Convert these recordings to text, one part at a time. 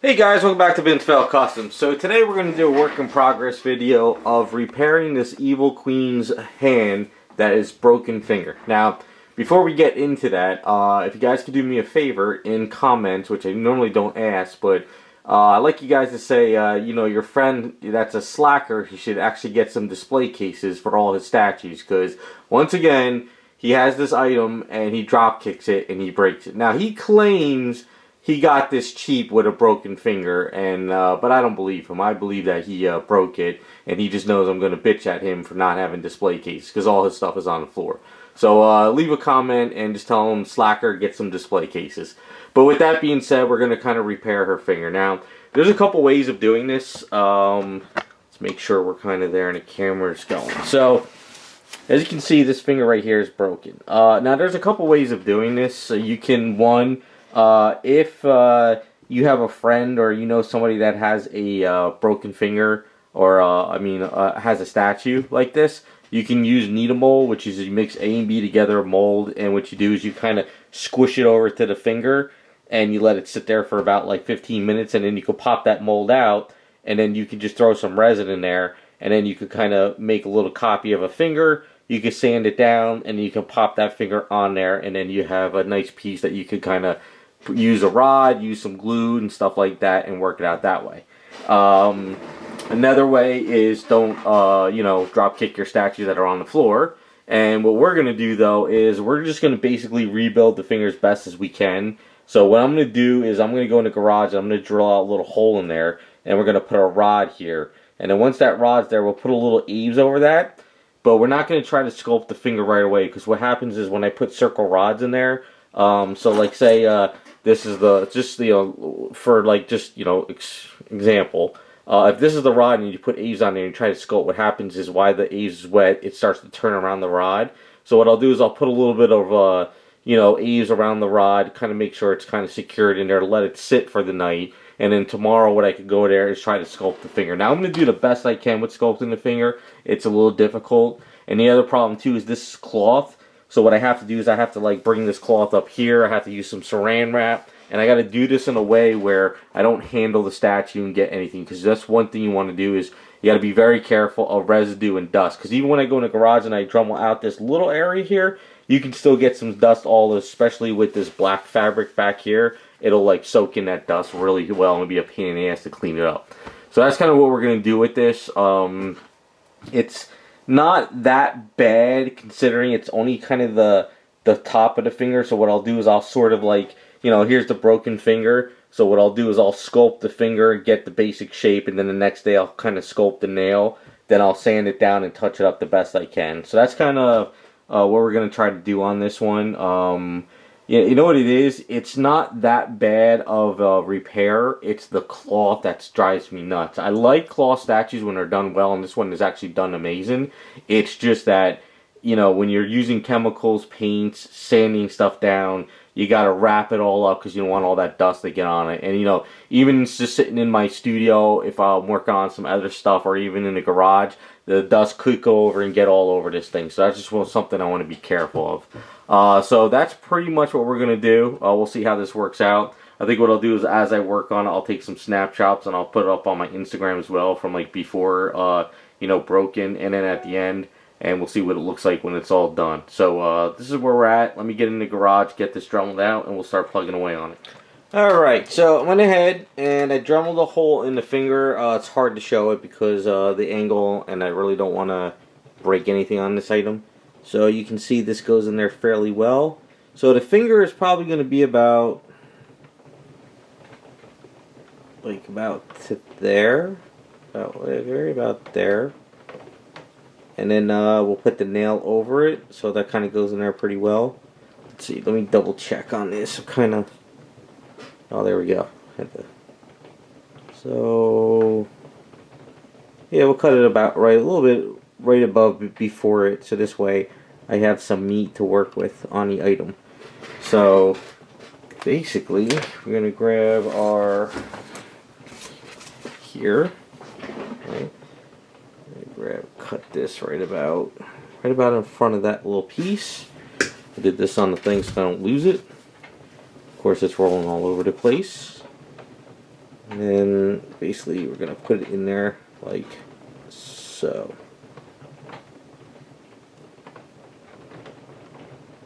Hey guys, welcome back to Vince Fell Customs. So today we're going to do a work in progress video of repairing this evil queen's hand that is broken finger. Now, before we get into that, if you guys could do me a favor in comments, which I normally don't ask, but I'd like you guys to say, you know, your friend that's a slacker, he should actually get some display cases for all his statues, because once again, he has this item and he drop kicks it and he breaks it. Now, he claims he got this cheap with a broken finger, and but I don't believe him. I believe that he broke it, and he just knows I'm going to bitch at him for not having display cases, because all his stuff is on the floor. So leave a comment and just tell him, slacker, get some display cases. But with that being said, we're going to kind of repair her finger. Now, there's a couple ways of doing this. Let's make sure we're kind of there and the camera's going. So, as you can see, this finger right here is broken. Now, there's a couple ways of doing this. So you can, if you have a friend or you know somebody that has a broken finger, or has a statue like this, you can use knead-a-mold, which is you mix A and B together, mold, and what you do is you kind of squish it over to the finger and you let it sit there for about like 15 minutes, and then you can pop that mold out, and then you can just throw some resin in there, and then you could kind of make a little copy of a finger. You can sand it down, and you can pop that finger on there, and then you have a nice piece that you could kind of use a rod, use some glue and stuff like that, and work it out that way. Another way is don't, drop kick your statues that are on the floor. And what we're going to do, though, is we're just going to basically rebuild the finger as best as we can. So what I'm going to do is I'm going to go in the garage, and I'm going to drill out a little hole in there, and we're going to put a rod here. And then once that rod's there, we'll put a little eaves over that. But we're not going to try to sculpt the finger right away, because what happens is when I put circle rods in there, so like say this is example. If this is the rod and you put eaves on there and you try to sculpt, what happens is while the eaves is wet, it starts to turn around the rod. So what I'll do is I'll put a little bit of eaves around the rod, kind of make sure it's kind of secured in there, to let it sit for the night. And then tomorrow what I could go there is try to sculpt the finger. Now I'm going to do the best I can with sculpting the finger. It's a little difficult. And the other problem too is this is cloth. So what I have to do is I have to like bring this cloth up here. I have to use some saran wrap. And I got to do this in a way where I don't handle the statue and get anything. Because that's one thing you want to do is you got to be very careful of residue and dust. Because even when I go in the garage and I Dremel out this little area here, you can still get some dust all this, especially with this black fabric back here. It'll like soak in that dust really well and it'll be a pain in the ass to clean it up. So that's kind of what we're going to do with this. It's not that bad considering it's only kind of the top of the finger. So what I'll do is I'll sort of like, here's the broken finger. So what I'll do is I'll sculpt the finger, get the basic shape, and then the next day I'll kind of sculpt the nail. Then I'll sand it down and touch it up the best I can. So that's kind of what we're going to try to do on this one. You know what it is? It's not that bad of a repair. It's the cloth that drives me nuts. I like cloth statues when they're done well, and this one is actually done amazing. It's just that, when you're using chemicals, paints, sanding stuff down, you got to wrap it all up because you don't want all that dust to get on it. And, even just sitting in my studio, if I'm working on some other stuff, or even in the garage, the dust could go over and get all over this thing. So that's just something I want to be careful of. So that's pretty much what we're going to do. We'll see how this works out. I think what I'll do is as I work on it, I'll take some snapshots and I'll put it up on my Instagram as well from like before, broken, and then at the end. And we'll see what it looks like when it's all done. So this is where we're at. Let me get in the garage, get this Dremeled out, and we'll start plugging away on it. Alright, so I went ahead and I Dremeled a hole in the finger. It's hard to show it because the angle, and I really don't want to break anything on this item. So you can see this goes in there fairly well. So the finger is probably going to be about to there. About there. And then we'll put the nail over it, so that kind of goes in there pretty well. Let's see, let me double check on this. Oh, there we go. So, yeah, we'll cut it about right, a little bit right above before it, so this way I have some meat to work with on the item. So, basically, we're going to grab our, here, right? Cut this right about in front of that little piece. I did this on the thing so I don't lose it. Of course, it's rolling all over the place. And then basically we're going to put it in there like so.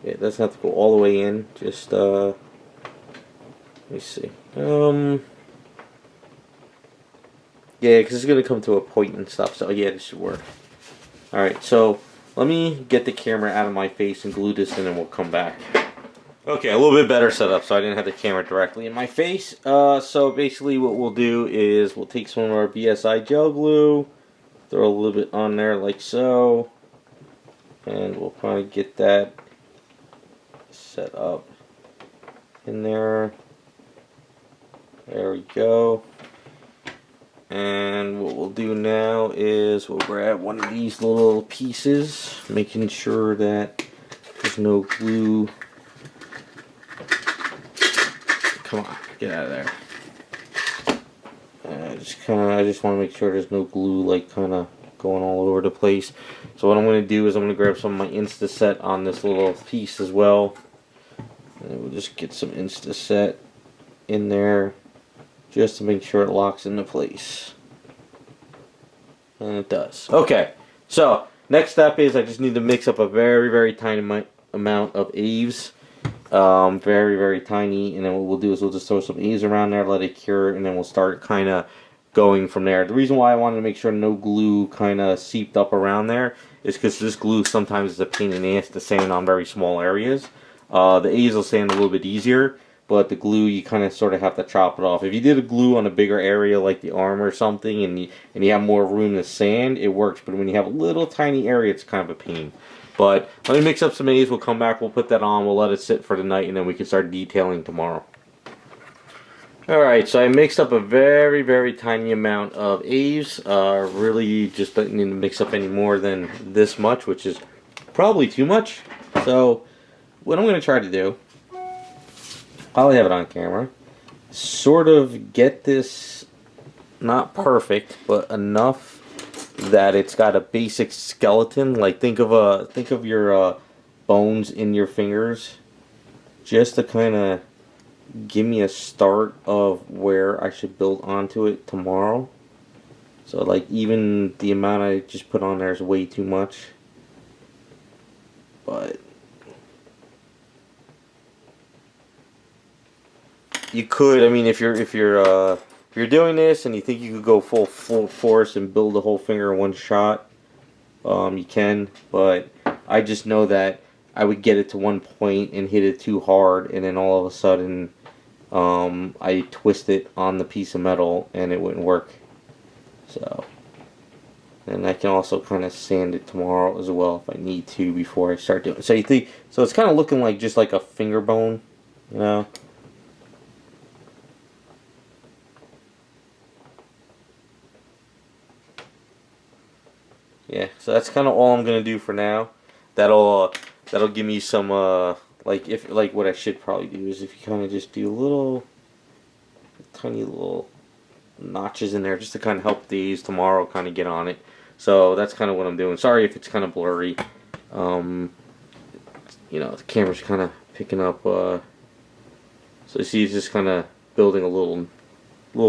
Yeah, it doesn't have to go all the way in. Just, let me see. Yeah, because it's going to come to a point and stuff. So, yeah, this should work. Alright, so let me get the camera out of my face and glue this in and we'll come back. Okay, a little bit better setup, so I didn't have the camera directly in my face. So basically what we'll do is we'll take some of our BSI gel glue, throw a little bit on there like so, and we'll kind of get that set up in there. There we go. And what we'll do now is we'll grab one of these little pieces, making sure that there's no glue. Come on, get out of there. I just want to make sure there's no glue like kind of going all over the place. So what I'm going to do is I'm going to grab some of my Insta-Set on this little piece as well. And we'll just get some Insta-Set in there just to make sure it locks into place. And it does. Okay, so next step is I just need to mix up a very, very tiny amount of Aves. Very, very tiny. And then what we'll do is we'll just throw some Aves around there, let it cure, and then we'll start kind of going from there. The reason why I wanted to make sure no glue kind of seeped up around there is because this glue sometimes is a pain in the ass to sand on very small areas. The Aves will sand a little bit easier, but the glue you kind of sort of have to chop it off. If you did a glue on a bigger area like the arm or something and you have more room to sand, it works. But when you have a little tiny area, it's kind of a pain. But let me mix up some Aves, we'll come back, we'll put that on, we'll let it sit for the night, and then we can start detailing tomorrow. Alright, so I mixed up a very, very tiny amount of Aves. Really just don't need to mix up any more than this much, which is probably too much. So what I'm going to try to do, I'll have it on camera, sort of get this not perfect, but enough that it's got a basic skeleton. Like think of your bones in your fingers, just to kind of give me a start of where I should build onto it tomorrow. So like even the amount I just put on there is way too much, but you could, I mean, if you're doing this and you think you could go full force and build the whole finger in one shot, you can. But I just know that I would get it to one point and hit it too hard, and then all of a sudden, I twist it on the piece of metal and it wouldn't work. So, and I can also kind of sand it tomorrow as well if I need to before I start doing it. So you think, so it's kind of looking like just like a finger bone, you know. Yeah, so that's kind of all I'm gonna do for now. That'll give me some like what I should probably do is if you kind of just do little tiny little notches in there just to kind of help these tomorrow kind of get on it. So that's kind of what I'm doing. Sorry if it's kind of blurry. You know, the camera's kind of picking up. So you see, it's just kind of building a little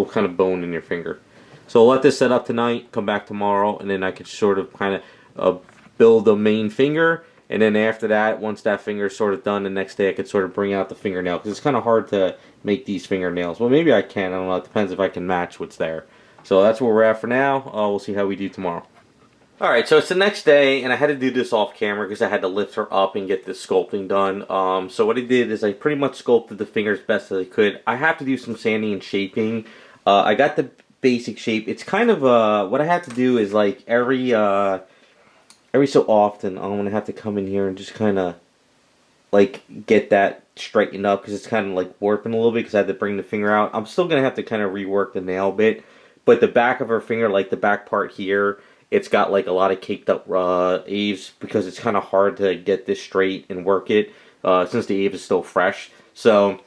kind of bone in your finger. So I'll let this set up tonight, come back tomorrow, and then I could sort of kind of build the main finger. And then after that, once that finger is sort of done, the next day I could sort of bring out the fingernail. Because it's kind of hard to make these fingernails. Well, maybe I can. I don't know. It depends if I can match what's there. So that's where we're at for now. We'll see how we do tomorrow. Alright, so it's the next day, and I had to do this off camera because I had to lift her up and get this sculpting done. So what I did is I pretty much sculpted the finger as best as I could. I have to do some sanding and shaping. I got the basic shape. It's kind of what I have to do is like every so often I'm gonna have to come in here and just kind of like get that straightened up because it's kind of like warping a little bit because I had to bring the finger out. I'm still gonna have to kind of rework the nail bit, but the back of her finger, like the back part here, it's got like a lot of caked up Aves because it's kind of hard to get this straight and work it since the Ave is still fresh. So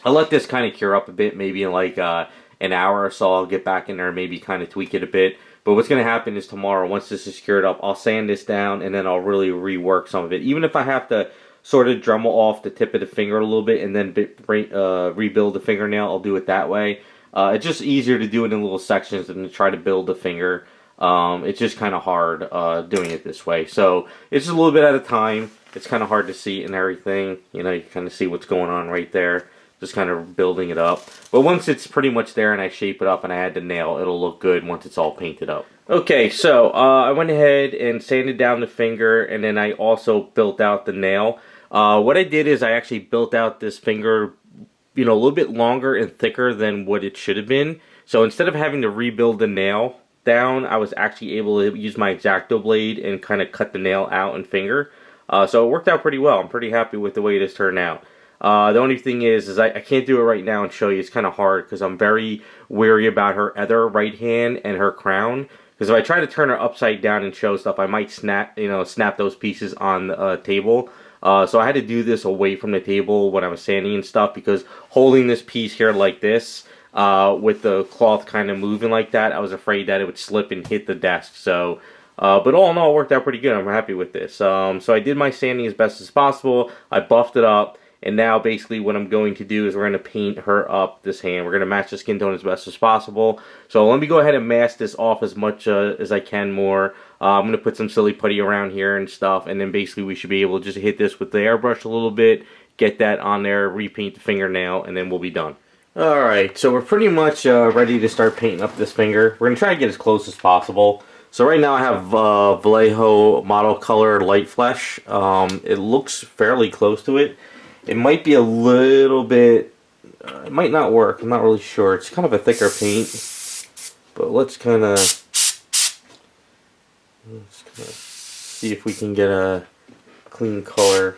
I'll let this kind of cure up a bit, maybe in like an hour or so. I'll get back in there and maybe kind of tweak it a bit. But what's going to happen is tomorrow, once this is cured up, I'll sand this down and then I'll really rework some of it. Even if I have to sort of Dremel off the tip of the finger a little bit and then rebuild the fingernail, I'll do it that way. It's just easier to do it in little sections than to try to build a finger. It's just kind of hard doing it this way. So it's just a little bit at a time. It's kind of hard to see and everything. You know, you kind of see what's going on right there. Just kind of building it up. But once it's pretty much there and I shape it up and I add the nail, it'll look good once it's all painted up. Okay, so I went ahead and sanded down the finger, and then I also built out the nail. What I did is I actually built out this finger, you know, a little bit longer and thicker than what it should have been. So instead of having to rebuild the nail down, I was actually able to use my X-Acto blade and kind of cut the nail out and finger. So it worked out pretty well. I'm pretty happy with the way this turned out. The only thing is I can't do it right now and show you. It's kind of hard because I'm very wary about her other right hand and her crown. Because if I try to turn her upside down and show stuff, I might snap those pieces on the table. So I had to do this away from the table when I was sanding and stuff, because holding this piece here like this, with the cloth kind of moving like that, I was afraid that it would slip and hit the desk. So, but all in all, it worked out pretty good. I'm happy with this. So I did my sanding as best as possible. I buffed it up. And now basically what I'm going to do is we're going to paint her up, this hand. We're going to match the skin tone as best as possible. So let me go ahead and mask this off as much as I can more. I'm going to put some silly putty around here and stuff. And then basically we should be able to just hit this with the airbrush a little bit. Get that on there, repaint the fingernail, and then we'll be done. Alright, so we're pretty much ready to start painting up this finger. We're going to try to get as close as possible. So right now I have Vallejo Model Color Light Flesh. It looks fairly close to it. It might be a little bit, it might not work, I'm not really sure. It's kind of a thicker paint, but let's kind of see if we can get a clean color.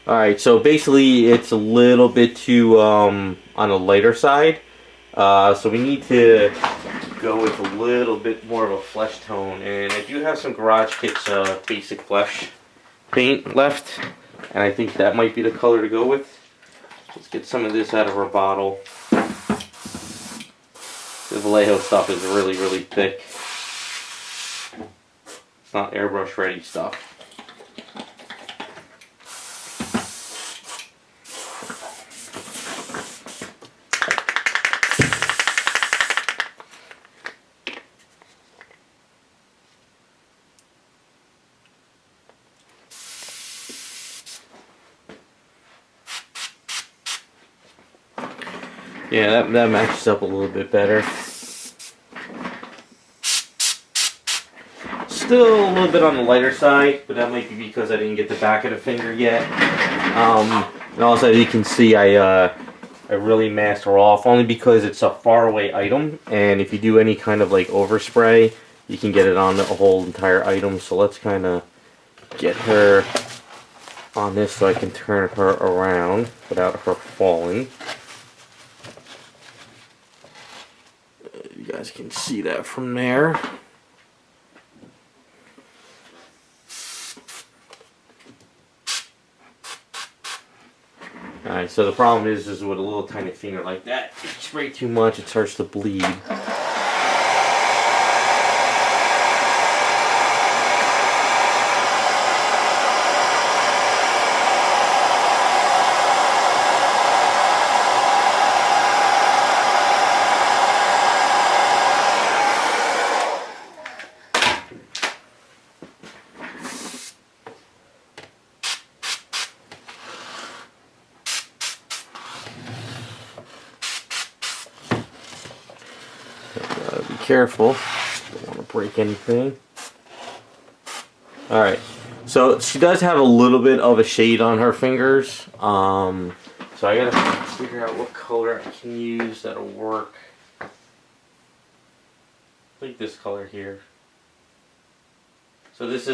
Alright, so basically it's a little bit too on the lighter side. So we need to go with a little bit more of a flesh tone, and I do have some Garage Kits basic flesh paint left, and I think that might be the color to go with. Let's get some of this out of our bottle. The Vallejo stuff is really, really thick. It's not airbrush ready stuff. Yeah, that matches up a little bit better. Still a little bit on the lighter side, but that might be because I didn't get the back of the finger yet. And also, as you can see, I really masked her off, only because it's a far away item, and if you do any kind of like overspray, you can get it on the whole entire item. So let's kind of get her on this so I can turn her around without her falling. You guys can see that from there. Alright, so the problem is with a little tiny finger like that, if you spray too much, it starts to bleed. Be careful, don't want to break anything. Alright, so she does have a little bit of a shade on her fingers. So I gotta figure out what color I can use that'll work. Like this color here. So this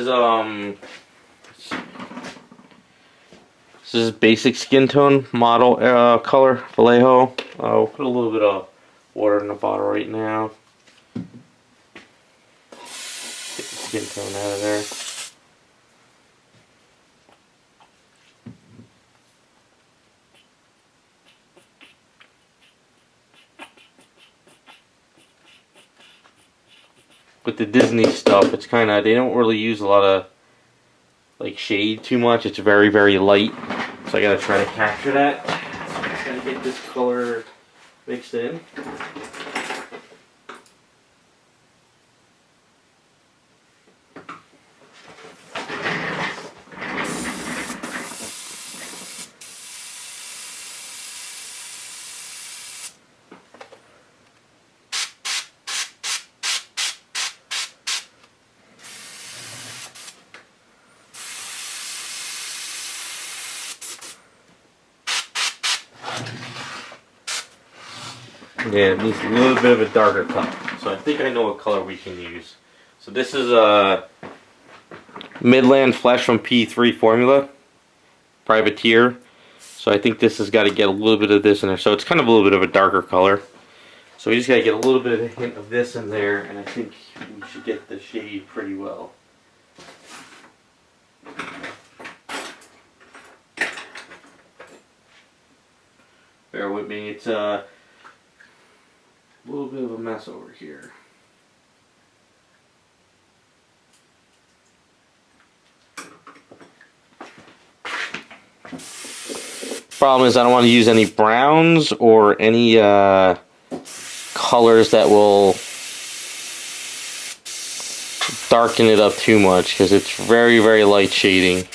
is basic skin tone model color Vallejo. We'll put a little bit of water in the bottle right now. Get the skin tone out of there. with the Disney stuff, it's kind of, they don't really use a lot of like shade too much. It's very, very light. So I gotta try to capture that. So I just gotta get this color mixed in. Yeah, it needs a little bit of a darker color. So I think I know what color we can use. So this is a Midland Flesh from P3 formula, Privateer. So I think this has got to get a little bit of this in there. So it's kind of a little bit of a darker color. So we just got to get a little bit of a hint of this in there, and I think we should get the shade pretty well. Bear with me, it's a little bit of a mess over here. Problem is I don't want to use any browns or any colors that will darken it up too much, because it's very, very light shading.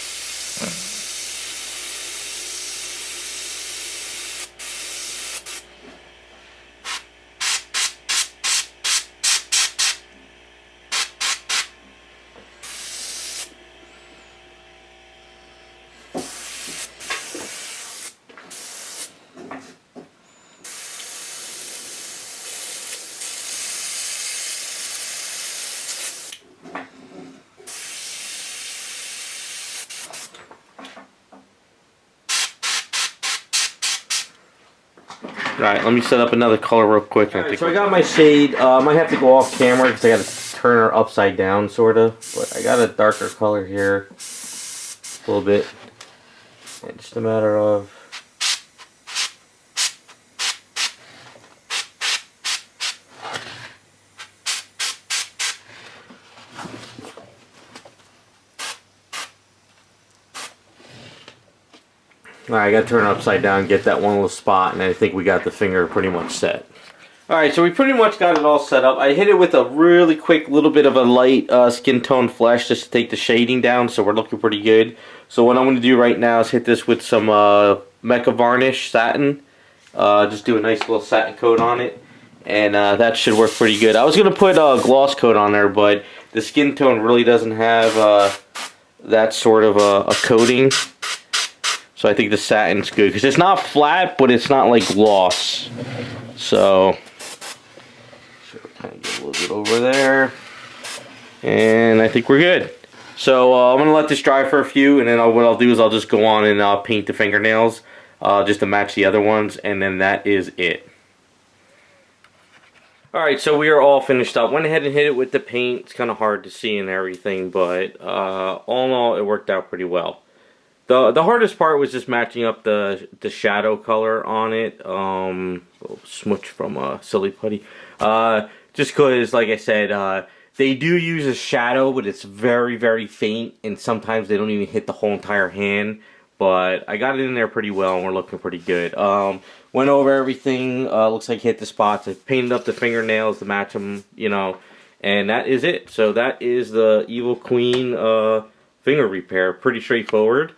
Alright, let me set up another color real quick. Alright, so I got my shade. I might have to go off camera because I got to turn her upside down, sort of. But I got a darker color here. A little bit. And just a matter of... Alright, I gotta turn it upside down, get that one little spot, and I think we got the finger pretty much set. Alright, so we pretty much got it all set up. I hit it with a really quick little bit of a light skin tone flesh just to take the shading down, so we're looking pretty good. So what I'm going to do right now is hit this with some Mecha Varnish satin. Just do a nice little satin coat on it, and that should work pretty good. I was going to put a gloss coat on there, but the skin tone really doesn't have that sort of a coating. So I think the satin's good, because it's not flat, but it's not like gloss. So, kind of get a little bit over there. And I think we're good. So I'm going to let this dry for a few, and then what I'll do is I'll just go on and paint the fingernails just to match the other ones, and then that is it. Alright, so we are all finished up. Went ahead and hit it with the paint. It's kind of hard to see and everything, but all in all, it worked out pretty well. The hardest part was just matching up the shadow color on it. Little smooch from Silly Putty. Just because, like I said, they do use a shadow, but it's very, very faint, and sometimes they don't even hit the whole entire hand. But I got it in there pretty well, and we're looking pretty good. Went over everything. Looks like hit the spots. I painted up the fingernails to match them, you know, and that is it. So that is the Evil Queen finger repair. Pretty straightforward.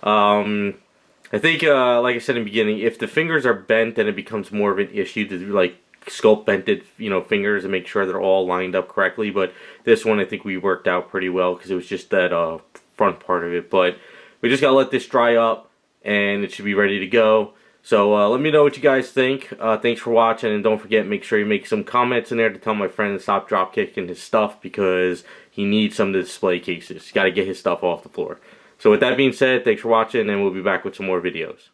I think, like I said in the beginning, if the fingers are bent, then it becomes more of an issue to like sculpt bented, you know, fingers and make sure they're all lined up correctly. But this one, I think we worked out pretty well because it was just that front part of it. But we just gotta let this dry up, and it should be ready to go. So let me know what you guys think. Thanks for watching, and don't forget, make sure you make some comments in there to tell my friend to stop drop kicking his stuff, because he needs some of the display cases. He's got to get his stuff off the floor. So with that being said, thanks for watching, and we'll be back with some more videos.